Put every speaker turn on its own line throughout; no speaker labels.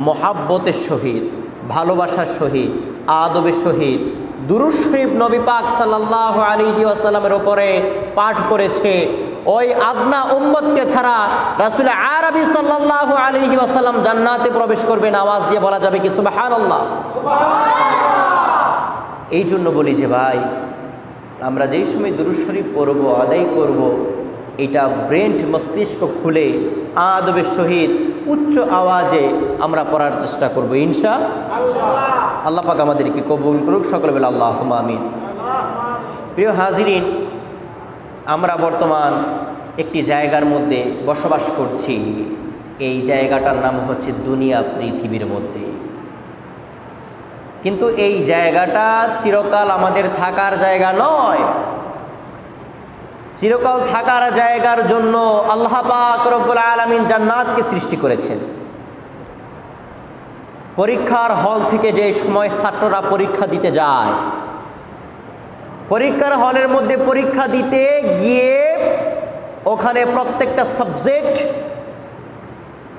মোহাব্বতের সহিত, ভালোবাসার সহিত, আদবের সহিত দুরূদ শরীফ নবী পাক সাল্লাল্লাহু আলাইহি ওয়াসাল্লামের উপরে পাঠ করেছে, ওই আদনা উম্মতকে ছাড়া রাসূল আরবি সাল্লাল্লাহু আলাইহি ওয়াসাল্লাম জান্নাতে প্রবেশ করবেন। আওয়াজ দিয়ে বলা যাবে কি সুবহানাল্লাহ? এই জন্য বলি যে ভাই, আমরা যেই সময় দুরূদ শরীফ পড়ব, আদায় করব, এটা ব্রেন মস্তিষ্ক খুলে আদবের সহিত উচ্চ আওয়াজে আমরা পড়ার চেষ্টা করব ইনশাআল্লাহ। আল্লাহ পাক আমাদেরকে কবুল করুক, সকলে বলে আল্লাহুম্মা আমিন। প্রিয় হাজিরিন, আমরা বর্তমান একটি জায়গার মধ্যে বসবাস করছি। এই জায়গাটার নাম হচ্ছে দুনিয়া, পৃথিবীর মধ্যে। কিন্তু এই জায়গাটা চিরকাল আমাদের থাকার জায়গা নয়। চিরকাল থাকার জায়গার জন্য আল্লাহ পাক রব্বুল আলামিন জান্নাতকে সৃষ্টি করেছেন। পরীক্ষার হল থেকে যে সময় ছাত্ররা পরীক্ষা দিতে যায়, পরীক্ষার হলের মধ্যে পরীক্ষা দিতে গিয়ে ওখানে প্রত্যেকটা সাবজেক্ট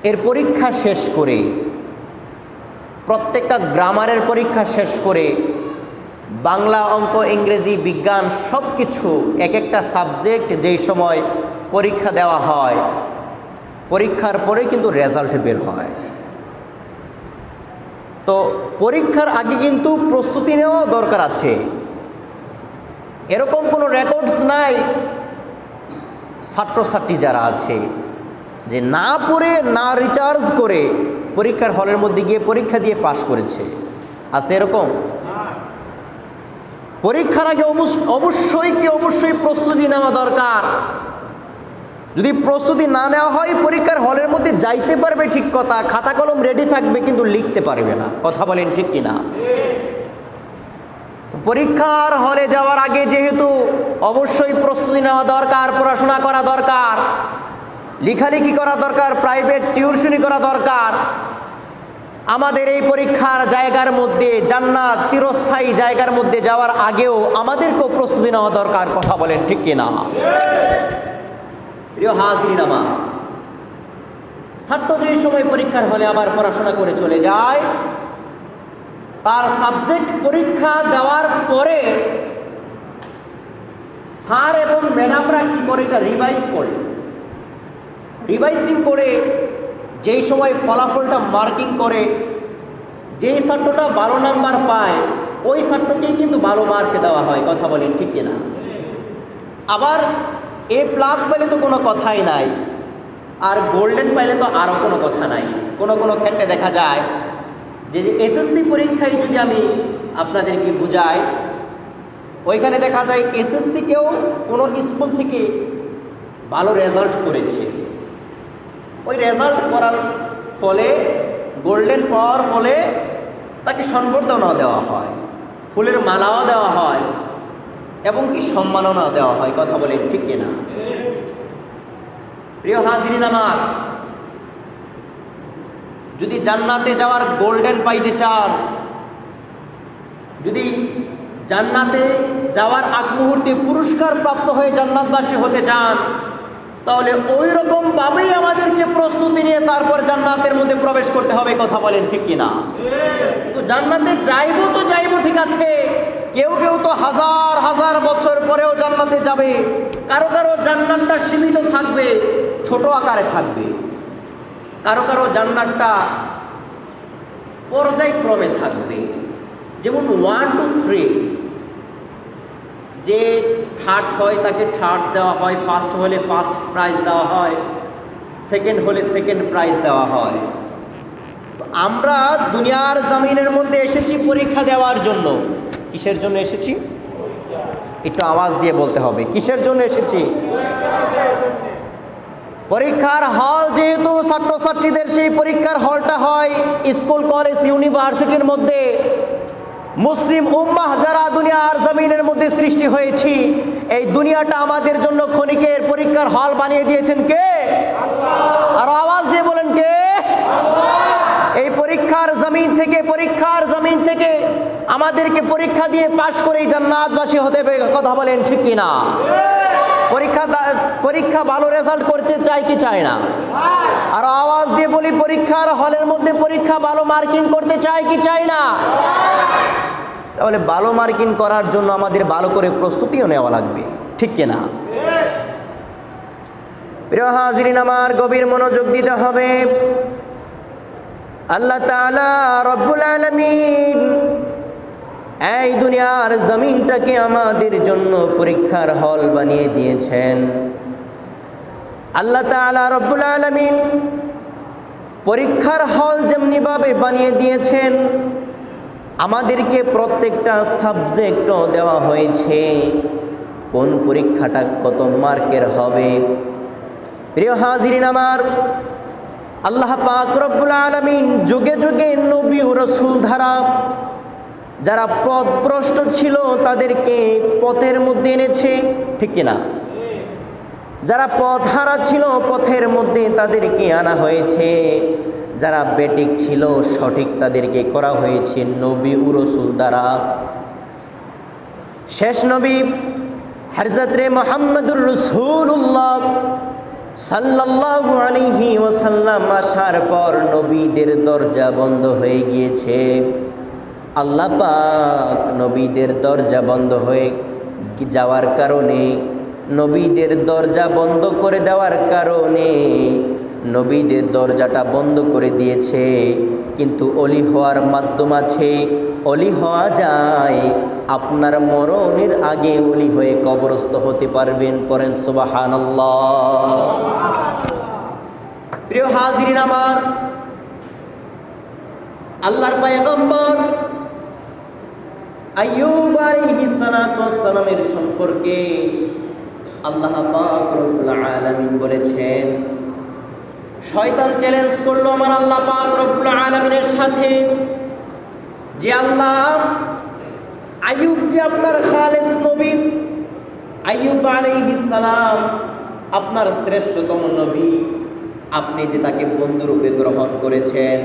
এর পরীক্ষা শেষ করে, প্রত্যেকটা গ্রামারের পরীক্ষা শেষ করে, বাংলা, অঙ্ক, ইংরেজি, বিজ্ঞান সব কিছু এক একটা সাবজেক্ট যেই সময় পরীক্ষা দেওয়া হয়, পরীক্ষার পরে কিন্তু রেজাল্ট বের হয়। তো পরীক্ষার আগে কিন্তু প্রস্তুতি নেওয়া দরকার আছে। এরকম কোনো রেকর্ডস নাই ছাত্রছাত্রী যারা আছে যে না পড়ে, না রিচার্জ করে পরীক্ষার হলের মধ্যে গিয়ে পরীক্ষা দিয়ে পাশ করেছে, আছে এরকম? পরীক্ষার আগে অবশ্যই প্রস্তুতি নেওয়া দরকার। যদি প্রস্তুতি না নেওয়া হয়, পরীক্ষার হলের মধ্যে যাইতে পারবে ঠিক কথা, খাতা কলম রেডি থাকবে, কিন্তু লিখতে পারবে না। কথা বলেন ঠিক কিনা? তো পরীক্ষার হলে যাওয়ার আগে যেহেতু অবশ্যই প্রস্তুতি নেওয়া দরকার, পড়াশোনা করা দরকার, লেখালেখি করা দরকার, প্রাইভেট টিউশনি করা দরকার, আমাদের এই পরীক্ষার জায়গার মধ্যে, জান্নাত চিরস্থায়ী জায়গার মধ্যে যাওয়ার আগেও আমাদেরকেও প্রস্তুতি নেওয়া দরকার। কথা বলেন ঠিক কিনা? প্রিয় হাজিরিন আমার, ছাত্র যে সময় পরীক্ষার হলে আবার পড়াশোনা করে চলে যায়, তার সাবজেক্ট পরীক্ষা দেওয়ার পরে স্যার এবং ম্যাডামরা কি করে, এটা রিভাইজ করে, রিভাইজিং করে যেই সময় ফলাফলটা মার্কিং করে, যেই ছাত্রটা 12 নাম্বার পায় ওই ছাত্রকেই কিন্তু ভালো মার্ক দেওয়া হয়। কথা বলেন ঠিক কিনা? আবার A+ পাইলে তো কোনো কথাই নাই, আর গোল্ডেন পাইলে তো আরও কোনো কথা নাই। কোনো ক্ষেত্রে দেখা যায় যে এসএসসি পরীক্ষায় যদি আমি আপনাদেরকে বুঝাই, ওইখানে দেখা যায় এসএসসিকেও কোনো স্কুল থেকে ভালো রেজাল্ট করেছে, ওই রেজাল্ট করার ফলে, গোল্ডেন পাওয়ার ফলে তাকে সংবর্ধনা দেওয়া হয়, ফুলের মালাও দেওয়া হয়, এবং কি সম্মাননা দেওয়া হয়। কথা বলেন ঠিক কিনা? প্রিয় হাজিরিন আমার, যদি জান্নাতে যাওয়ার গোল্ডেন পাইতে চান, যদি জান্নাতে যাওয়ার আগ মুহূর্তে পুরস্কার প্রাপ্ত হয়ে জান্নাতবাসী হতে চান, তাহলে ওই রকম ভাবেই আমাদেরকে প্রস্তুতি নিয়ে তারপর জান্নাতের মধ্যে প্রবেশ করতে হবে। কথা বলেন ঠিক কিনা? তো জান্নাতে যাইবো ঠিক আছে, কেউ তো হাজার বছর পরেও জান্নাতে যাবে, কারো জান্নাতটা সীমিত থাকবে, ছোট আকারে থাকবে, কারো জান্নাতটা পর্যায়ক্রমে থাকবে। যেমন 1 2 3, যে থার্ড হয় তাকে থার্ড দেওয়া হয়, ফার্স্ট হলে ফার্স্ট প্রাইজ দেওয়া হয়, সেকেন্ড হলে সেকেন্ড প্রাইজ দেওয়া হয়। তো আমরা দুনিয়ার জমিনের মধ্যে এসেছি পরীক্ষা দেওয়ার জন্য। কিসের জন্য এসেছি? একটু আওয়াজ দিয়ে বলতে হবে, কিসের জন্য এসেছি? পরীক্ষার হল যেহেতু ছাত্রছাত্রীদের, সেই পরীক্ষার হলটা হয় স্কুল, কলেজ, ইউনিভার্সিটির মধ্যে। মুসলিম উম্মাহ যারা দুনিয়ার জমিনের মধ্যে সৃষ্টি হয়েছি, এই দুনিয়াটা আমাদের জন্য ক্ষণিকের পরীক্ষার হল বানিয়ে দিয়েছেন কে? আল্লাহ। আর আওয়াজ দিয়ে বলেন কে? আল্লাহ। এই পরীক্ষার জমিন থেকে আমাদেরকে পরীক্ষা দিয়ে পাশ করেই জান্নাতবাসী হতে হবে। কথা বলেন ঠিক কিনা? পরীক্ষা ভালো রেজাল্ট করতে চাই কি চায় না? আর আওয়াজ দিয়ে বলি, পরীক্ষার হলের মধ্যে পরীক্ষা ভালো মার্কিং করতে চাই কি চাই না? তাহলে ভালো মার্কিং করার জন্য আমাদের ভালো করে প্রস্তুতিও নেওয়া লাগবে, ঠিক কিনা? প্রিয় হাজিরিন, আমার গভীর মনোযোগ দিতে হবে। আল্লাহ তাআলা রব্বুল আলামিন এই দুনিয়ার জমিনটাকে আমাদের জন্য পরীক্ষার হল বানিয়ে দিয়েছেন। আল্লাহ তাআলা রব্বুল আলামিন পরীক্ষার হল যেমনিভাবে বানিয়ে দিয়েছেন, আমাদেরকে প্রত্যেকটা সাবজেক্টও দেওয়া হয়েছে কোন পরীক্ষাটা কত মার্কের হবে। প্রিয় হাজিরিন আমার, আল্লাহ পাক রব্বুল আলামিন যুগে যুগে নবী ও রাসূল দ্বারা যারা পথভ্রষ্ট ছিল তাদেরকে পথের মধ্যে এনেছে, ঠিক কিনা? যারা পথহারা ছিল পথের মধ্যে তাদেরকে আনা হয়েছে, যারা বেঠিক ছিল সঠিক তাদেরকে করা হয়েছে নবী ও রাসূল দ্বারা। শেষ নবী হযরত মুহাম্মদুর রাসূলুল্লাহ সাল্লাল্লাহু আলাইহি ওয়াসাল্লাম আসার পর নবীদের দরজা বন্ধ হয়ে গিয়েছে। আল্লাহ পাক নবীদের দরজা বন্ধ হয়ে যাওয়ার কারণে, নবীদের দরজা বন্ধ করে দেওয়ার কারণে নবীদের দরজাটা বন্ধ করে দিয়েছে। কিন্তু অলি হওয়ার মাধ্যম আছে, অলি হওয়া যায়। আপনার মরণের আগে অলি হয়ে কবরস্থ হতে পারবেন। পড়েন সুবহানাল্লাহ। প্রিয় হাজিরিন আমার, আল্লাহর পয়গম্বর আইয়ুব আলাইহিস সালাতু ওয়াস সালামের সম্পর্কে আল্লাহ পাক রব্বুল আলামিন বলেছেন, শয়তান চ্যালেঞ্জ করলো আমার আল্লাহ পাক রব্বুল আলামিনের সাথে যে আল্লাহ, আইয়ুব যে আপনার খালেস নবী, আইয়ুব আলাইহিস সালাম আপনার শ্রেষ্ঠতম নবী, আপনি যে তাকে বন্ধুরূপে গ্রহণ করেছেন।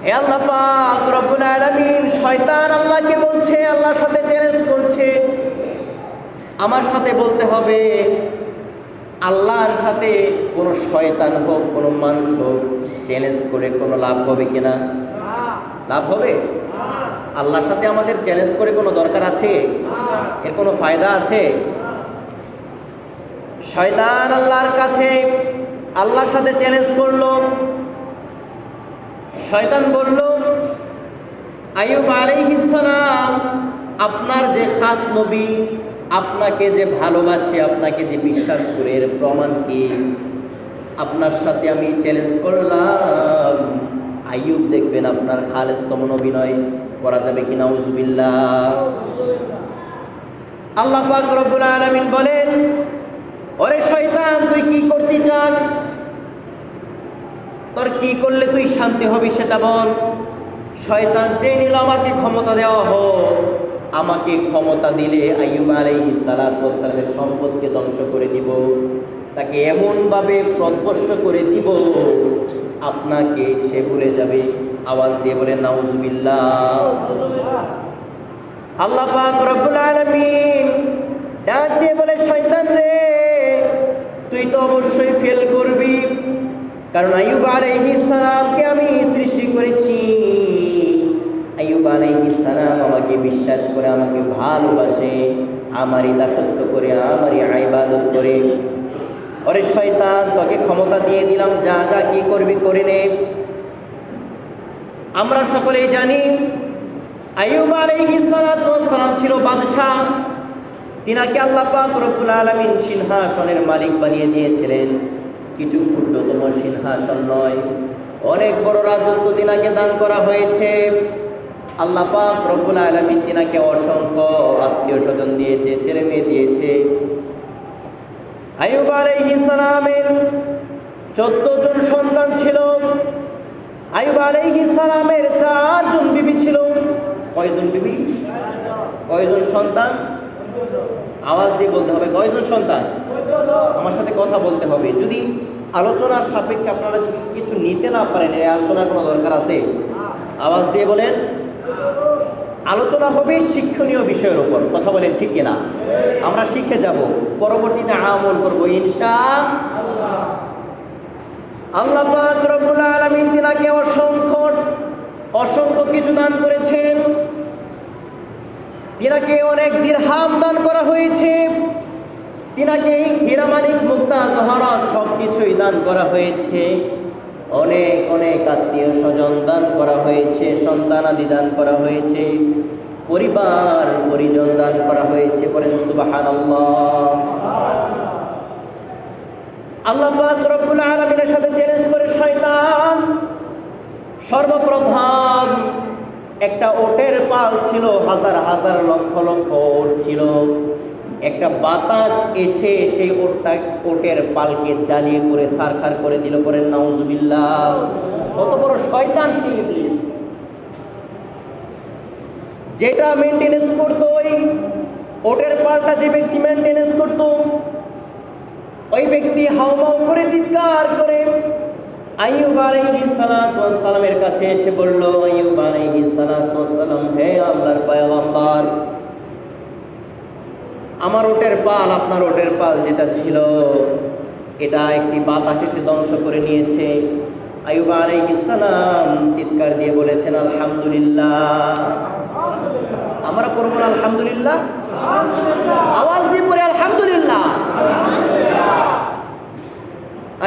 হে আল্লাহ পাক রব্বুল আলামিন, শয়তান আল্লাহকে বলছে, আল্লাহর সাথে চ্যালেঞ্জ করছে, আমার সাথে বলতে হবে। আল্লাহর সাথে কোনো শয়তান হোক কোনো মানুষ হোক চ্যালেঞ্জ করে কোনো লাভ হবে কিনা? লাভ হবে? আল্লাহর সাথে আমাদের চ্যালেঞ্জ করে কোনো দরকার আছে? এর কোনো ফায়দা আছে? শয়তান আল্লাহর কাছে আল্লাহর সাথে চ্যালেঞ্জ করলো। শয়তান বলল, আইয়ুব আলাইহিস সালাম আপনার যে খাস নবী, আপনাকে যে ভালোবাসে, আপনাকে যে বিশ্বাস করে, এর প্রমাণ কি? আপনার সাথে আমি চ্যালেঞ্জ করলাম, আইয়ুব দেখবেন আপনার খালেসতম নবী নয়, করা যাবে কি? নাউজুবিল্লাহ। আল্লাহ পাক রব্বুল আলামিন বলেন, ওরে শয়তান, তুই কি করতে চাস? তোর কি করলে তুই শান্তি হবি সেটা বল। শয়তান চেয়ে নিল আমাকে ক্ষমতা দেওয়া হোক। আমাকে ক্ষমতা দিলে আইয়ুব আলাইহিস সালাতু ওয়াস সালামের সম্পদকে ধ্বংস করে দিব, তাকে এমনভাবে পথভ্রষ্ট করে দিব আপনাকে সে ভুলে যাবে। আওয়াজ দিয়ে বলেন নাউজুবিল্লাহ। আল্লাহ পাক রব্বুল আলামিন ডাক দিয়ে বলে, শয়তান রে, তুই তো অবশ্যই ফেল করবি, কারণ আইয়ুব আলাইহিস সালামকে আমি সৃষ্টি করেছি। আইয়ুব আলাইহিস সালাম আমাকে বিশ্বাস করে, আমাকে ভালোবাসে, আমারই দাসত্ব করে, আমারই ইবাদত করে। ওরে শয়তান, তোকে ক্ষমতা দিয়ে দিলাম, যা যা কি করবি করে নে। আমরা সকলেই জানি আইয়ুব আলাইহিস সালাম ছিল বাদশাহ। তিনাকে আল্লাহ পাক রব্বুল আলামিন সিংহাসনের মালিক বানিয়ে দিয়েছিলেন। কিছু ক্ষুদ্রতম সিংহাসন নয়, অনেক বড় রাজত্ব তিনাকে দান করা হয়েছে। আল্লাহ পাক রব্বুল আলামিন তিনাকে অসংখ্য আত্মীয় স্বজন দিয়েছে, ছেলে মেয়ে দিয়েছে। আইয়ুব আলাইহিস সালামের 14 জন সন্তান ছিল। আইয়ুব আলাইহিস সালামের 4 জন বিবি ছিল। কয়জন বিবি? কয়জন সন্তান? আওয়াজ দিয়ে বলতে হবে, কয়জন সন্তান? আমার সাথে কথা বলতে হবে। যদি আলোচনার সাপেক্ষে আপনারা যদি কিছু নিতে না পারেন, এই আলোচনার কোনো দরকার আছে? আওয়াজ দিয়ে বলেন। আলোচনা হবে শিক্ষণীয় বিষয়ের উপর, কথা বলেন ঠিক কিনা? আমরা শিখে যাব, পরবর্তীতে আমল করবো ইনশাআল্লাহ। আল্লাহ পাক রব্বুল আলামিন তিনাকে অসংখ্য কিছু দান করেছেন। তিনাকে অনেক দিরহাম দান করা হয়েছে, তিনাকে হীরা মানিক মুক্তা জহরাত সব কিছুই দান করা হয়েছে। অনেক অনেক আত্মীয় স্বজন দান করা হয়েছে, সন্তানাদি দান করা হয়েছে, পরিবার পরিজন দান করা হয়েছে। বলেন সুবহানাল্লাহ। আল্লাহ পাক রব্বুল আলামিনের সাথে চ্যালেঞ্জ করে শয়তান সর্বপ্রথম একটা ওটের পাল ছিল, হাজার হাজার লক্ষ লক্ষ ওট ছিল। একটা বাতাস এসে সেই ওটের পালকে জ্বালিয়ে করে সারখার করে দিল। পরে নাউজুবিল্লাহ। কত বড় শয়তান সেই ইবলিস! যেটা মেনটেনেন্স করতো, ওই ওটের পালটা যে ব্যক্তি মেনটেনেন্স করতো, ওই ব্যক্তি হাউমাউ করে চিৎকার করে আইয়ুব আলাইহিস সালাতু ওয়াস সালামের কাছে এসে বলল, আইয়ুব আলাইহিস সালাতু ওয়াস সালাম, হে আল্লাহর পয়গম্বর, আমার ওটের পাল, আপনার ওটের পাল যেটা ছিল, এটা একটি বাতাস এসে ধ্বংস করে নিয়েছে। আইয়ুব আলাইহিস সালাম চিৎকার দিয়ে বলেছেন, আলহামদুলিল্লাহ। আমরা পড়ব না আলহামদুলিল্লাহ? আওয়াজ দিয়ে পড়ে আলহামদুলিল্লাহ।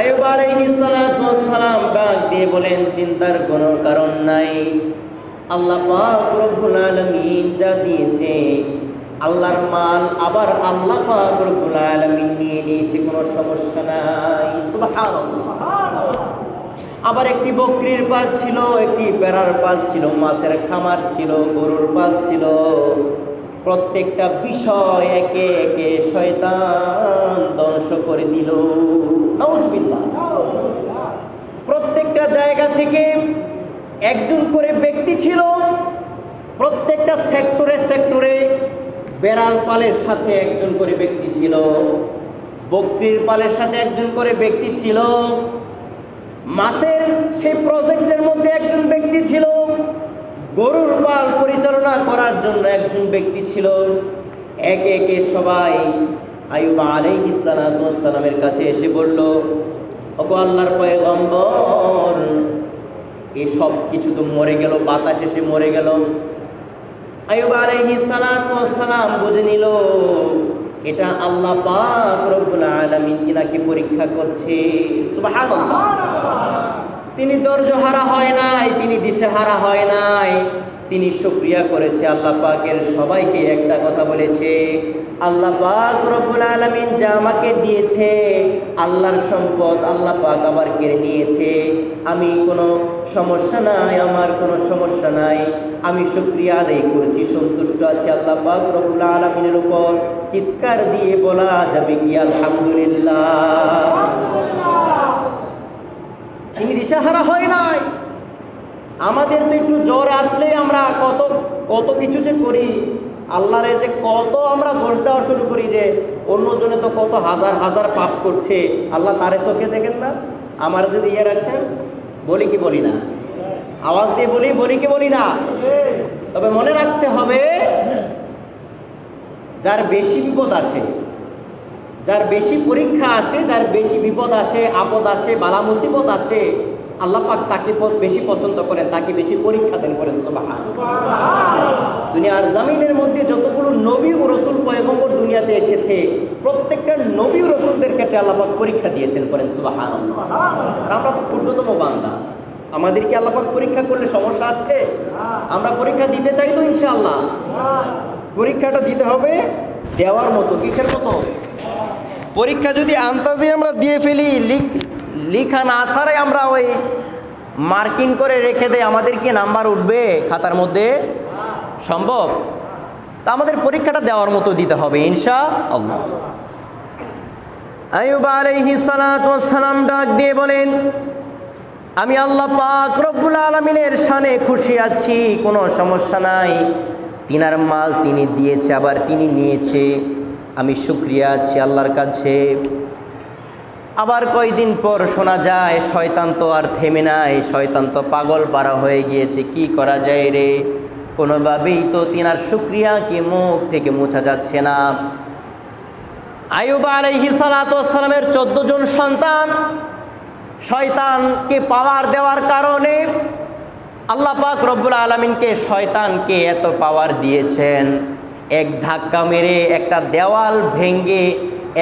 আইয়ুব আলাইহিস সালাতু ওয়াস সালাম ডাক দিয়ে বলেন, চিন্তার কোনো কারণ নাই। আল্লাহ পাক রব্বুল আলামিন যা দিয়েছে, আল্লাহর মাল আবার আল্লাহ পাক রব্বুল আলামিন নিয়ে নিয়েছে, কোনো সমস্যা নাই। সুবহানাল্লাহ। আবার একটি বকরির পাল ছিল, একটি বেড়ার পাল ছিল, মাছের খামার ছিল, গরুর পাল ছিল। প্রত্যেকটা বিষয় একে একে শয়তান ধ্বংস করে দিল। নাউজুবিল্লাহ। প্রত্যেকটা জায়গা থেকে একজন করে ব্যক্তি ছিল, প্রত্যেকটা সেক্টরে সেক্টরে বেড়াল পালের সাথে একজন করে ব্যক্তি ছিল, বকরির পালের সাথে একজন করে ব্যক্তি ছিল, মাছের সেই প্রজেক্টের মধ্যে একজন ব্যক্তি ছিল, গরুর পাল পরিচালনা করার জন্য একজন ব্যক্তি ছিল। একে একে সবাই আইয়ুব আলাইহিস সালাতু ওয়াস সালামের কাছে এসে বলল, ওগো আল্লাহর পয়গম্বর, এই সব কিছু তো মরে গেল, বাতাস এসে মরে গেল। আইয়ুব আলাইহিস সালাতু ওয়াস সালাম বুঝে নিল, এটা আল্লাহ পাক রব্বুল আলামিন তিনাকে পরীক্ষা করছে। সুবহানাল্লাহ। তিনি ধৈর্যহারা হয় নাই, তিনি দিশেহারা হয় নাই, তিনি শুকরিয়া করেছে আল্লাহ পাকের। সবাইকে একটা কথা বলেছে, আল্লাহ পাক রব্বুল আলামিন যা আমাকে দিয়েছে, আল্লাহর সম্পদ আল্লাহ পাক আবার কেড়ে নিয়েছে, আমি কোনো সমস্যা নাই, আমার কোনো সমস্যা নাই, আমি শুকরিয়া আদায় করছি, সন্তুষ্ট আছি আল্লাহ পাক রব্বুল আলামিনের উপর। চিৎকার দিয়ে বলা যাবে কি আলহামদুলিল্লাহ? তিনি দিশাহারা হয় নাই। আমাদের তো একটু জ্বর আসলে আমরা কত কিছু যে করি, আল্লাহরে যে কত আমরা দোষ দেওয়া শুরু করি, যে অন্যজনে তো কত হাজার হাজার পাপ করছে, আল্লাহ তারে চোখে দেখেন না? আমার যে দিয়ে রাখছেন, বলি কি বলি না? আওয়াজ দিয়ে বলি কি বলি না? তবে মনে রাখতে হবে, যার বেশি বিপদ আসে, যার বেশি পরীক্ষা আসে, যার বেশি বিপদ আসে, আপদ আসে, বালা মুসিবত আসে, আল্লাহ পাক তাকে বেশি পছন্দ করেন, তাকে বেশি পরীক্ষা দেন। করেন সুবহানাল্লাহ। দুনিয়ার জমিনের মধ্যে যতগুলো নবী ও রাসূল পয়গম্বর দুনিয়াতে এসেছে, প্রত্যেকটা নবী ও রাসূলদের ক্ষেত্রে আল্লাহ পাক পরীক্ষা দিয়েছেন। করেন সুবহানাল্লাহ। আমরা তো ক্ষুদ্রতম বান্দা, আমাদেরকে আল্লাহ পাক পরীক্ষা করলে সমস্যা আছে? আমরা পরীক্ষা দিতে চাই তো ইনশাআল্লাহ। পরীক্ষাটা দিতে হবে দেওয়ার মতো। কিসের মতো? পরীক্ষা যদি আন্তাজে আমরা দিয়ে ফেলি, লিখা না ছাড়াই আমরা ওই মার্কিং করে রেখে দেয়, আমাদের কি নাম্বার উঠবে খাতার মধ্যে? সম্ভব? তা আমাদের পরীক্ষাটা দেওয়ার মতো দিতে হবে ইনশাআল্লাহ। আইয়ুব আলাইহিস সালাতু ওয়াস সালাম ডাক দিয়ে বলেন, আমি আল্লাহ পাক রব্বুল আলামিনের শানে খুশি আছি, কোনো সমস্যা নাই। তিনার মাল তিনি দিয়েছে, আবার তিনি নিয়েছে, আমি শুকরিয়া আছি আল্লাহর কাছে। আবার কয়দিন পর শোনা যায়, শয়তান তো আর থেমে নাই, শয়তান তো পাগল পারা হয়ে গিয়েছে। কি করা যায় রে? কোনোভাবেই তো তিনার শুকরিয়া কি মুখ থেকে মোছা যাচ্ছে না। আইয়ুব আলাইহিস সালাতু ওয়াস সালামের 14 জন সন্তান, শয়তানকে পাওয়ার দেওয়ার কারণে আল্লাহ পাক রব্বুল আলামিনকে শয়তানকে এত পাওয়ার দিয়েছেন, এক ধাক্কা মেরে একটা দেওয়াল ভেঙে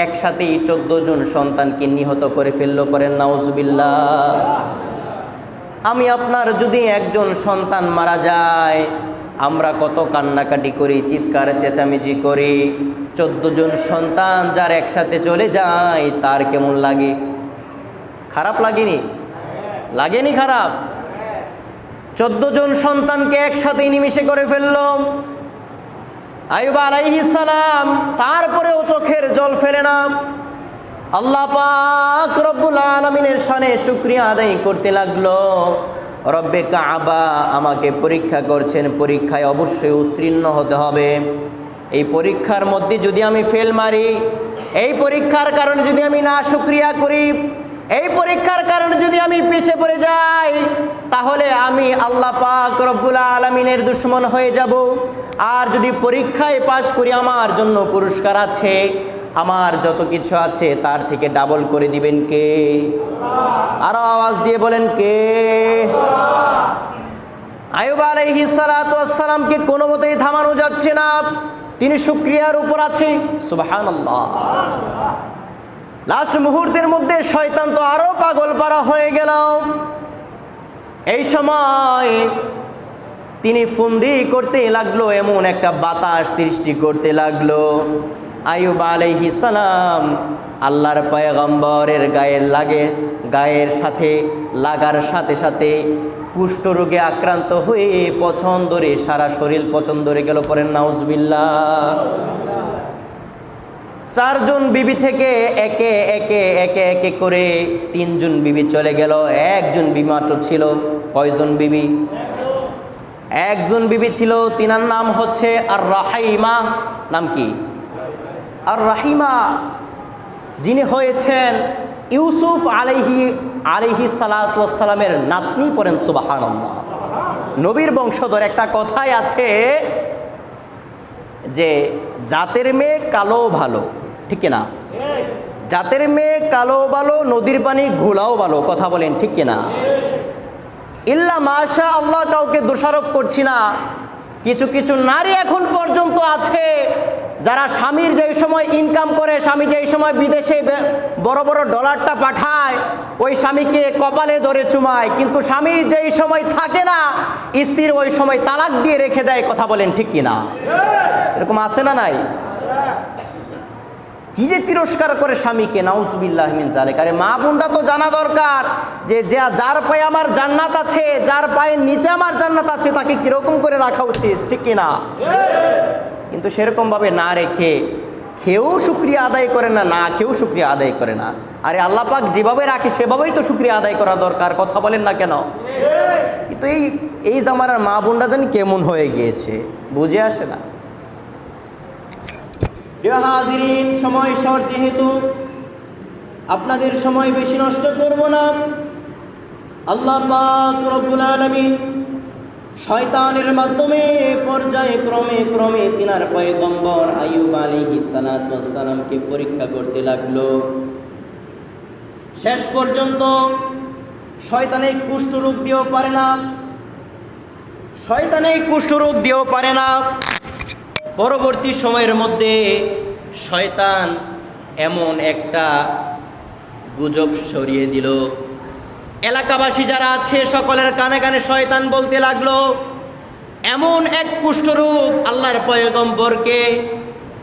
একসাথেই 14 জন সন্তানকে নিহত করে ফেললো। পড়েন নাউজুবিল্লাহ। আমি আপনার যদি একজন সন্তান মারা যায়, আমরা কত কান্নাকাটি করি, চিৎকার চেঁচামেচি করি। 14 জন সন্তান যার একসাথে চলে যায় তার কেমন লাগে? খারাপ লাগেনি? লাগেনি খারাপ? 14 জন সন্তানকে একসাথে নিমিষে করে ফেলল আইয়ুব আলাইহিস সালাম, তারপরেও চোখের জল ফেলে না। আল্লাহ পাক রব্বুল আলামিনের শানে শুকরিয়া আদায় করতে লাগলো। রব্বে কাবা আমাকে পরীক্ষা করছেন, পরীক্ষায় অবশ্যই উত্তীর্ণ হতে হবে। এই পরীক্ষার মধ্যে যদি আমি ফেল মারি, এই পরীক্ষার কারণে যদি আমি না শুকরিয়া করি, এই পরীক্ষার কারণে যদি আমি পিছিয়ে পড়ে যাই, তাহলে আমি আল্লাহ পাক রব্বুল আলামিনের দুশমন হয়ে যাব। আর যদি পরীক্ষায় পাশ করি, আমার জন্য পুরস্কার আছে, আমার যত কিছু আছে তার থেকে ডাবল করে দিবেন কে? আরো আওয়াজ দিয়ে বলেন কে? আইয়ুব আলাইহিস সালাতু ওয়াস সালামকে কোনো মতেই থামানো যাচ্ছে না, তিনি শুকরিয়ার উপর আছে। সুবহানাল্লাহ। লাস্ট মুহূর্তের মধ্যে শয়তান তো আরো পাগল পারা হয়ে গেল। এই সময় তিনি ফন্দি করতে লাগলো, এমন একটা বাতাস সৃষ্টি করতে লাগলো। আইয়ুব আলাইহিস সালাম আল্লাহর পয়গম্বরের গায়ের সাথে লাগার সাথে সাথে কুষ্ঠ রোগে আক্রান্ত হয়ে পছন্দরে সারা শরীর পছন্দরে গেল। পড়েন নাউজুবিল্লাহ। 4 জন বিবি থেকে একে একে করে 3 জন বিবি চলে গেল। 1 জন বিবি মাত্র ছিল। কয়জন বিবি? 1 জন বিবি ছিল, তিনার নাম হচ্ছে আর রাহিমা। নাম কি? আর রাহিমা, যিনি হয়েছেন ইউসুফ আলাইহি সালাতু ওয়াস সালামের নাতনি। পড়েন সুবহানাল্লাহ। নবীর বংশধর। একটা কথাই আছে যে জাতের মেয়ে কালো ভালো, ঠিক না? জাতের মেয়ে কালো ভালো, নদীর পানি ঘোলাও ভালো। কথা বলেন ঠিক কিনা? ইল্লা মাশা আল্লাহ, কাউকে দোষারোপ করছি না। কিছু কিছু নারী এখন পর্যন্ত আছে যারা স্বামীর যেই সময় ইনকাম করে, স্বামী যেই সময় বিদেশে বড় বড় ডলারটা পাঠায়, ওই স্বামীকে কপালে ধরে চুমায়, কিন্তু স্বামীর যেই সময় থাকে না, স্ত্রীর ওই সময় তালাক দিয়ে রেখে দেয়। কথা বলেন ঠিক কিনা? এরকম আছে না নাই? কি যে তিরস্কার করে স্বামীকে, নাউজুবিল্লাহ মিন যালিক। আরে মা বোনটা তো জানা দরকার যে যার পায়ে আমার জান্নাত আছে, যার পায়ের নিচে আমার জান্নাত আছে, তাকে কিরকম করে রাখা উচিত, ঠিক কিনা? কিন্তু সেরকমভাবে না রেখে খেয়েও শুকরিয়া আদায় করে না, না খেয়েও শুকরিয়া আদায় করে না। আরে আল্লাহ পাক যেভাবে রাখে সেভাবেই তো শুকরিয়া আদায় করা দরকার। কথা বলেন না কেন? কিন্তু এই জামানার মা বোনরা জানি কেমন হয়ে গিয়েছে, বুঝে আসে না। প্রিয় হাজিরিন, সময় শর্ট, যেহেতু আপনাদের সময় বেশি নষ্ট করব না। আল্লাহ পাক রব্বুল আলামিন শয়তানের মাধ্যমে পর্যায়ে ক্রমে তিনার পয়গম্বর আইয়ুব আলাইহিস সালাতু ওয়াস সালামকে পরীক্ষা করতে লাগলো। শেষ পর্যন্ত শয়তানে কুষ্ঠরোগ দিয়েও পারে না, পরবর্তী সময়ের মধ্যে শয়তান এমন একটা গুজব ছড়িয়ে দিল, এলাকাবাসী যারা আছে সকলের কানে কানে শয়তান বলতে লাগলো, এমন এক কুষ্ঠরোগ আল্লাহর পয়গম্বরকে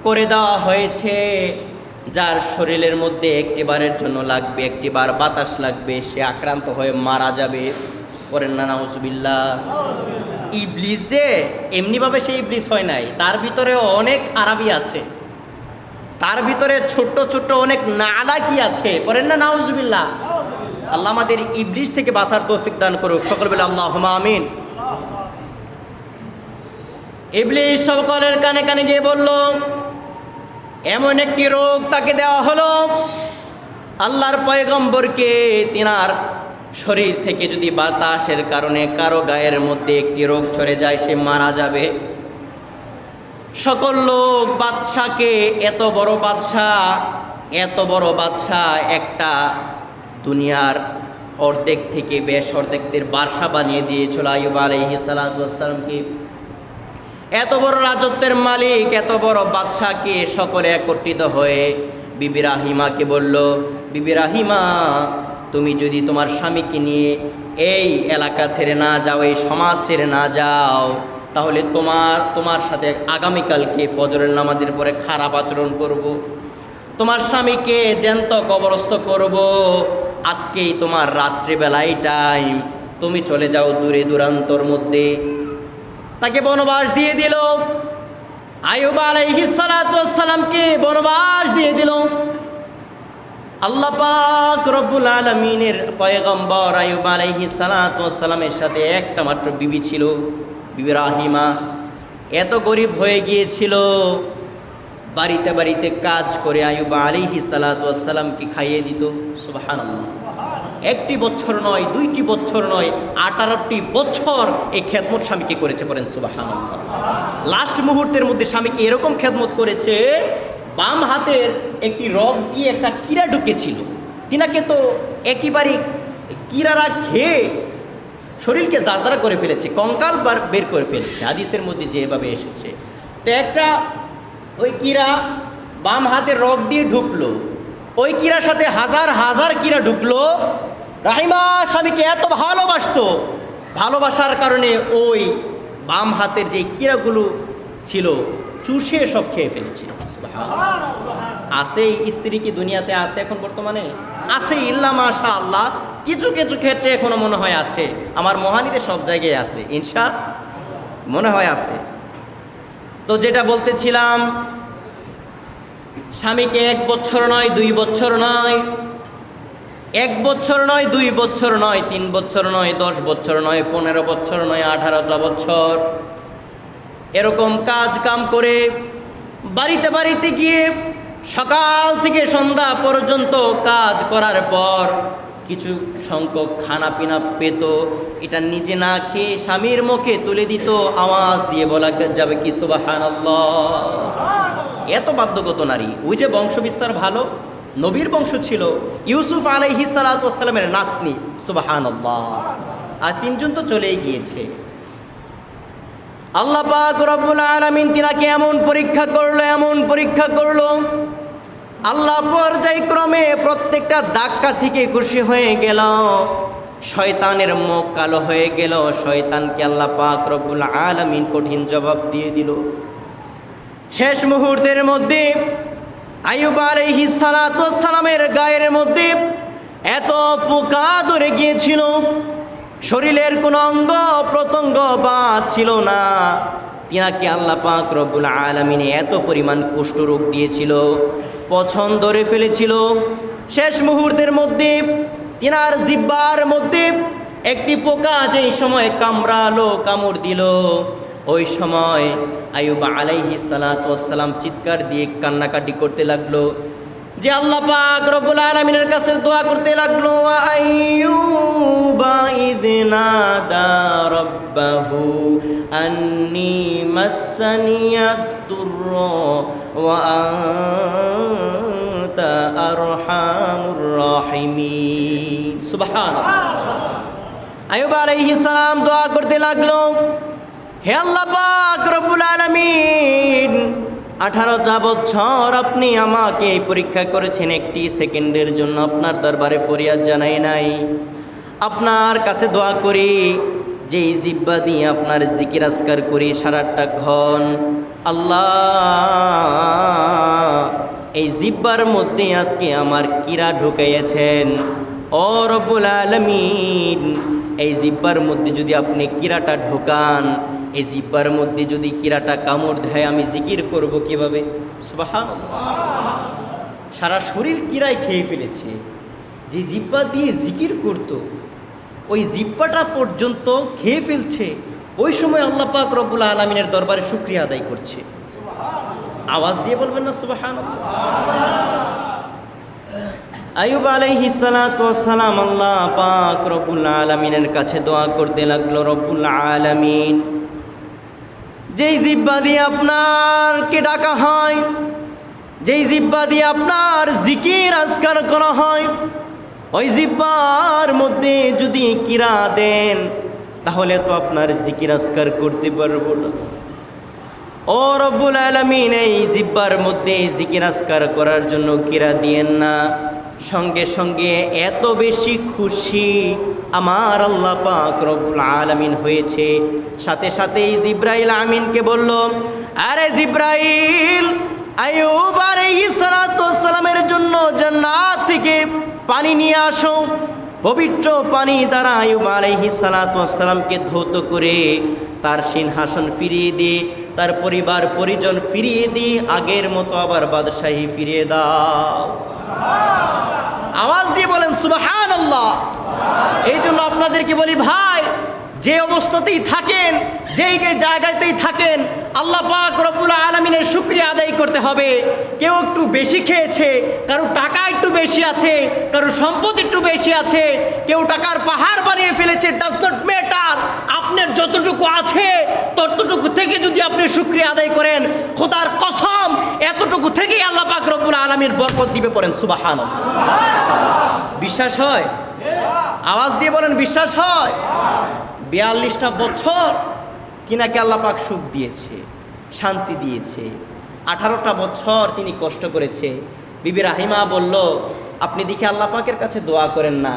করে দেওয়া হয়েছে, যার শরীরের মধ্যে একটিবারের জন্য লাগবে, একটিবার বাতাস লাগবে, সে আক্রান্ত হয়ে মারা যাবে। পড়েন না নাউজুবিল্লাহ। ইবলিস যে এমনিভাবে সে ইবলিস হয় নাই, তার ভিতরে অনেক আরাবি আছে, তার ভিতরে ছোট্ট ছোট্ট অনেক নালাকি আছে। পড়েন না নাউজুবিল্লাহ। আল্লাহ আমাদের ইবলিস থেকে বাঁচার তৌফিক দান করুক। সকল বলে আল্লাহুম্মা আমিন। ইবলিস সকলের কানে কানে গিয়ে বলল, এমন একটি রোগ তাকে দেওয়া হলো, আল্লাহর পয়গম্বরকে তিনার শরীর থেকে যদি বাতাসের কারণে কারো গায়ের মধ্যে একটি রোগ ছড়ে যায়, সে মারা যাবে। সকল লোক বাদশাকে, এত বড় বাদশাহ একটা দুনিয়ার অর্ধেক থেকে বেশ অর্ধেকদের বাদশা বানিয়ে দিয়েছিল আইয়ুব আলাইহিস সালাতু ওয়াস সালামকে। এত বড় রাজত্বের মালিক, এত বড় বাদশাকে সকলে একত্রিত হয়ে বিবি রাহিমাকে বলল, বিবি রাহিমা, তুমি যদি তোমার স্বামীকে নিয়ে এই এলাকা ছেড়ে না যাও, এই সমাজ ছেড়ে না যাও, তাহলে তোমার সাথে আগামীকালকে ফজরের নামাজের পরে খারাপ আচরণ করব, তোমার স্বামীকে জ্যান্ত কবরস্থ করব, আজকেই তোমার রাত্রিবেলায় টাইম, তুমি চলে যাও দূরে দূরান্তর মধ্যে। তাকে বনবাস দিয়ে দিল, আইয়ুব আলাইহিস সালাতু ওয়াস সালামকে বনবাস দিয়ে দিল। আল্লাহ পাক রব্বুল আলামিনের পয়গম্বর আইয়ুব আলাইহিস সালাতু ওয়াস সালামের সাথে একটা মাত্র বিবি ছিল, বিবি রাহিমা। এত গরিব হয়ে গিয়েছিল, বাড়িতে বাড়িতে কাজ করে আইয়ুব আলাইহিস সালাতু ওয়াস সালামকে খাইয়ে দিত। সুবহানাল্লাহ। একটি বছর নয়, দুইটি বছর নয়, 18টি বছর এই খেদমত স্বামীকে করেছে, পড়েন সুবহানাল্লাহ। লাস্ট মুহূর্তের মধ্যে স্বামীকে এরকম খেদমত করেছে, বাম হাতের একটি রগ দিয়ে একটা কীড়া ঢুকেছিল, তিনাকে তো একেবারে কীড়ারা খেয়ে শরীরকে জাজরা করে ফেলেছে, কঙ্কাল বের করে ফেলেছে, হাদিসের মধ্যে যেভাবে এসেছে। তো একটা ওই কীড়া বাম হাতের রগ দিয়ে ঢুকলো, ওই কীড়ার সাথে হাজার হাজার কীড়া ঢুকলো। রাহিমা স্বামীকে এত ভালোবাসতো, ভালোবাসার কারণে ওই বাম হাতের যে কীড়াগুলো ছিল চুষে সব খেয়ে ফেলেছে। আছে স্ত্রী কি দুনিয়াতে আছে এখন বর্তমানে? আছে, ইল্লা মাশা আল্লাহ, কিছু কিছু ক্ষেত্রে এখনো মনে হয় আছে। আমার মহানীদের সব জায়গায় আছে, ইনশা মনে হয় আছে। তো যেটা বলতেছিলাম, স্বামীকে 1 বছর নয়, 2 বছর নয়, 1 বছর নয়, 2 বছর নয়, 3 বছর নয়, 10 বছর নয়, 15 বছর নয়, 18টা বছর এরকম কাজ কাম করে বাড়িতে বাড়িতে গিয়ে সকাল থেকে সন্ধ্যা পর্যন্ত কাজ করার পর কিছু সংখ্যক খানা পিনা পেত, এটা নিজে না খেয়ে স্বামীর মুখে তুলে দিত, আওয়াজ দিয়ে বলা যাবে কি সুবহানাল্লাহ। এত বাধ্যগত নারী। ওই যে বংশ বিস্তার ভালো, নবীর বংশ ছিল, ইউসুফ আলাইহিস সালাতু ওয়াস সালামের নাতনি, সুবহানাল্লাহ। আর 3 জন তো চলেই গিয়েছে। আল্লাহ পাক রব্বুল আলামিন তিনাকে এমন পরীক্ষা করলো, এমন পরীক্ষা করলো, আল্লাহ পর্যায়ক্রমে প্রত্যেকটা ধাক্কা থেকে খুশি হয়ে গেল। শয়তানের মুখ কালো হয়ে গেল, শয়তানকে আল্লাহ পাক রব্বুল আলামিন কঠিন জবাব দিয়ে দিল। শেষ মুহূর্তের মধ্যে আইয়ুব আলাইহিস সালাতু ওয়াস সালামের গায়ের মধ্যে এত পোকা ধরে গিয়েছিল, শরীরের কোনো অঙ্গ প্রত্যঙ্গ বাদ ছিল না। তিনাকে আল্লাহ পাক রব্বুল আলামিন এত পরিমাণ কুষ্ঠরোগ দিয়েছিল, পছন্দ ধরে ফেলেছিল। শেষ মুহূর্তের মধ্যে তিনার জিহ্বার মধ্যে একটি পোকা যেই সময় কামড়ালো, কামড় দিল, ওই সময় আইয়ুব আলাইহিস সালাতু ওয়াস সালাম চিৎকার দিয়ে কান্নাকাটি করতে লাগলো, যে আল্লাহ পাক রব্বুল আলামিনের কাছে দোয়া করতে লাগলো, আইয়ুবা ইযনাদা রাব্বাহু আন্নী মাসসানিয়াদ দুররা ওয়া আনতা আরহামুর রাহিমিন। সুবহানাল্লাহ। আইয়ুব আলাইহিস সালাম দোয়া করতে লাগলো, হে আল্লাহ পাক রব্বুল আলামিন, 18টা বছর আপনি আমাকে এই পরীক্ষা করেছেন, একটি সেকেন্ডের জন্য আপনার দরবারে ফরিয়াদ জানাই নাই। আপনার কাছে দোয়া করি যে এই জিহ্বা দিয়ে আপনার জিকির আজকার করি সারাটা ক্ষণ। আল্লাহ, এই জিহ্বার মধ্যে আজকে আমার কীড়া ঢুকাইয়াছেন। ও রব্বুল আলামিন, এই জিহ্বার মধ্যে যদি আপনি কীড়াটা ঢোকান, এই জিহ্বার মধ্যে যদি কীড়াটা কামড় দেয়, আমি জিকির করব কিভাবে? সুবহানাল্লাহ। সারা শরীর কীড়ায় খেয়ে ফেলেছে। যে জিহ্বা দিয়ে জিকির করত, ওই জিহ্বাটা পর্যন্ত খেয়ে ফেলছে। ওই সময় আল্লাহ পাক রব্বুল আলামিনের দরবারে শুকরিয়া আদায় করছে। আওয়াজ দিয়ে বলবেন না সুবহানাল্লাহ। আইয়ুব আলাইহিস সালাতু ওয়াস সালাম আল্লাহ পাক রব্বুল আলামিনের কাছে দোয়া করতে লাগলো, রব্বুল আলামিন, যেই জিহ্বা দিয়ে আপনারকে ডাকা হয়, যেই জিহ্বা দিয়ে আপনার জিকির আজকার করা হয়, ওই জিহ্বার মধ্যে যদি কিরা দেন তাহলে তো আপনার জিকির আজকার করতে পারবো না। ও রব্বুল আলামিন, এই জিহ্বার মধ্যে জিকির আজকার করার জন্য কিরা দিয়েন না। সঙ্গে সঙ্গে এত বেশি খুশি আমার আল্লাহ পাক রব্বুল আলামিন হয়েছে, সাথে সাথেই জিব্রাইল আমিনকে বলল, আরে জিব্রাইল, আইয়ুব আলাইহিস সালাতু ওয়াস সালামের জন্য জান্নাত থেকে পানি নিয়ে আসো। পবিত্র পানি দ্বারা আইয়ুব আলাইহিস সালাতু ওয়াস সালামকে ধৌত করে তার সিংহাসন ফিরিয়ে দিয়ে, তার পরিবার পরিজন ফিরিয়ে দিয়ে, আগের মতো আবার বাদশাহী ফিরিয়ে দাও। আওয়াজ দিয়ে বলেন সুবহানাল্লাহ। এই জন্য আপনাদেরকে বলি ভাই, যে অবস্থাতেই থাকেন, যেই জায়গাতেই থাকেন, আল্লাহ পাক রব্বুল আলামিনের শুকরিয়া আদায় করতে হবে। কেউ একটু বেশি খেয়েছে, কারো টাকা একটু বেশি আছে, কারো সম্পদ একটু বেশি আছে, কেউ টাকার পাহাড় বানিয়ে ফেলেছে, ডাজ নট ম্যাটার। আপনার যতটুকু আছে ততটুকু থেকে যদি আপনি শুকরিয়া আদায় করেন, খোদার কসম এতটুকু থেকেই আল্লাহ পাক রব্বুল আলামিন বরকত দিবে। পড়েন সুবহানাল্লাহ। বিশ্বাস হয়? আওয়াজ দিয়ে বলেন বিশ্বাস হয়? 42টা বছর কিনাকে আল্লাহ পাক সুখ দিয়েছে, শান্তি দিয়েছে। 18টা বছর তিনি কষ্ট করেছে। বিবি রাহিমা বলল, আপনি দেখি আল্লাহ পাকের কাছে দোয়া করেন না।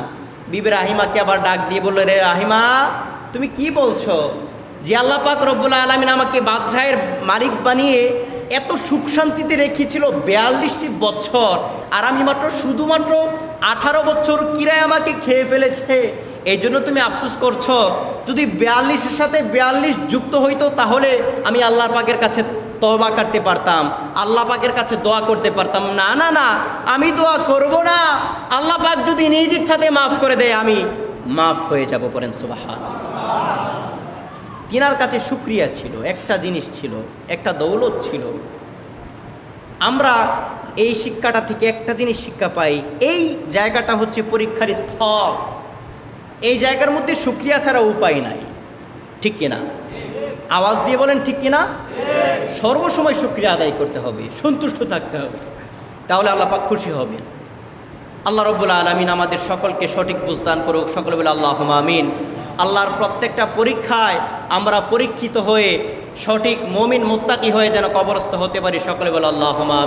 বিবি রাহিমাকে আবার ডাক দিয়ে বলল, রে রাহিমা, তুমি কি বলছো? যে আল্লাহ পাক রব্বুল আলামিন আমাকে বাদশাহের মালিক বানিয়ে এত সুখ শান্তিতে রেখেছিল 42টি বছর, আর আমি শুধুমাত্র 18 বছর কিরায় আমাকে খেয়ে ফেলেছে, এই জন্য তুমি আফসোস করছো? যদি 42-এর সাথে 42 যুক্ত হইতো তাহলে আমি আল্লাহ পাকের কাছে তওবা করতে পারতাম, আল্লাহ পাকের কাছে দোয়া করতে পারতাম। না না না, আমি দোয়া করব না। আল্লাহ পাক যদি নিজ ইচ্ছাতে মাফ করে দেয়, আমি মাফ হয়ে যাব। পড়েন সুবহানাল্লাহ। তিনার কাছে শুকরিয়া ছিল, একটা জিনিস ছিল, একটা দৌলত ছিল। আমরা এই শিক্ষাটা থেকে একটা জিনিস শিক্ষা পাই, এই জায়গাটা হচ্ছে পরীক্ষার স্থল। এই জায়গার মধ্যে শুকরিয়া ছাড়া উপায় নাই, ঠিক কিনা? আওয়াজ দিয়ে বলেন ঠিক কিনা? সর্বসময় শুকরিয়া আদায় করতে হবে, সন্তুষ্ট থাকতে হবে, তাহলে আল্লাহ পাক খুশি হবে। আল্লাহ রব্বুল আলামিন আমাদের সকলকে সঠিক বুঝদান করুক। সকলে বলে আল্লাহুম্মা আমিন। আল্লাহর প্রত্যেকটা পরীক্ষায় আমরা পরীক্ষিত হয়ে সঠিক মুমিন মুত্তাকি হয়ে যেন কবরস্থ হতে পারি। সকলে বলে আল্লাহুম্মা আমিন।